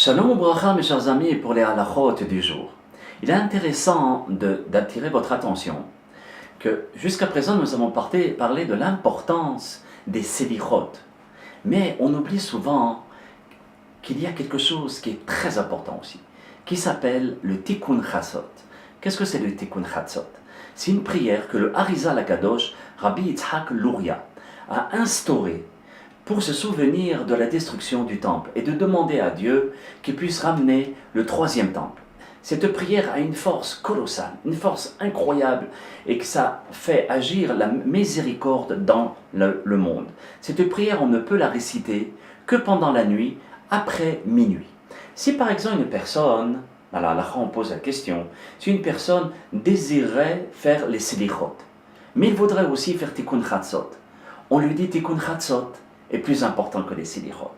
Shalom Bracha, mes chers amis, pour les halachot du jour. Il est intéressant d'attirer votre attention que jusqu'à présent nous avons parlé de l'importance des selichot. Mais on oublie souvent qu'il y a quelque chose qui est très important aussi, qui s'appelle le Tikkun Chatzot. Qu'est-ce que c'est le Tikkun Chatzot? C'est une prière que le Harizal HaKadosh, Rabbi Yitzhak Luria, a instaurée pour se souvenir de la destruction du temple et de demander à Dieu qu'il puisse ramener le troisième temple. Cette prière a une force colossale, une force incroyable et que ça fait agir la miséricorde dans le monde. Cette prière, on ne peut la réciter que pendant la nuit, après minuit. Si par exemple une personne, alors là on pose la question, si une personne désirait faire les selichot, mais il voudrait aussi faire Tikkun Chatzot, on lui dit Tikkun Chatzot est plus important que les selichot.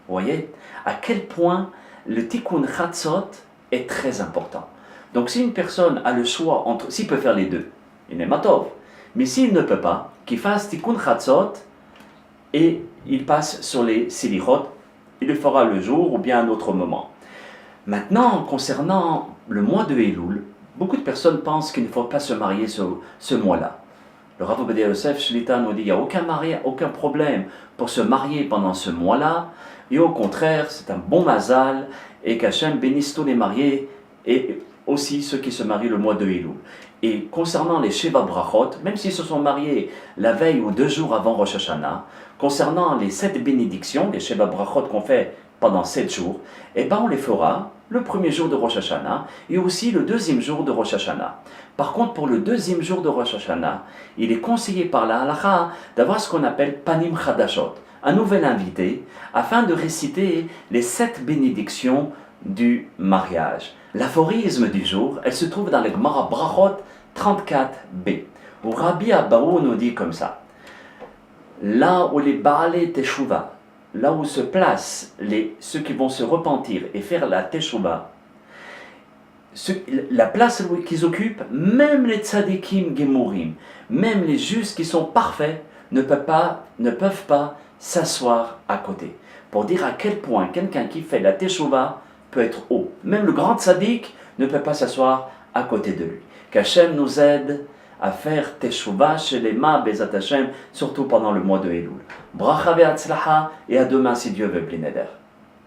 Vous voyez à quel point le Tikkun Chatzot est très important. Donc si une personne a le choix entre, s'il peut faire les deux, il est matov. Mais s'il ne peut pas, qu'il fasse Tikkun Chatzot et il passe sur les selichot, il le fera le jour ou bien à un autre moment. Maintenant, concernant le mois de Elul, beaucoup de personnes pensent qu'il ne faut pas se marier ce mois-là. Le Rav Ovadia Yosef Shlita nous dit qu'il n'y a aucun problème pour se marier pendant ce mois-là, et au contraire, c'est un bon mazal, et qu'Hachem bénisse tous les mariés, et aussi ceux qui se marient le mois de Elul. Et concernant les Sheva Brachot, même s'ils se sont mariés la veille ou 2 jours avant Rosh Hashanah, concernant les 7 bénédictions, les Sheva Brachot qu'on fait pendant 7 jours, eh ben on les fera le premier jour de Rosh Hashanah et aussi le deuxième jour de Rosh Hashanah. Par contre, pour le deuxième jour de Rosh Hashanah, il est conseillé par la halakha d'avoir ce qu'on appelle Panim Chadashot, un nouvel invité, afin de réciter les 7 bénédictions du mariage. L'aphorisme du jour, elle se trouve dans le Gemara Brachot 34b, où Rabbi Abaou nous dit comme ça: là où les Baalei Teshuva, là où se placent ceux qui vont se repentir et faire la Teshuva, la place qu'ils occupent, même les tzadikim gemurim, même les justes qui sont parfaits, ne peuvent pas s'asseoir à côté. Pour dire à quel point quelqu'un qui fait la Teshuva peut être haut. Même le grand tzadik ne peut pas s'asseoir à côté de lui. Qu'Hachem nous aide à faire Teshuva chez les Ma Bezat Hashem, surtout pendant le mois de Elul. Bracha ve'atzlacha, et à demain si Dieu veut, Bli Neder.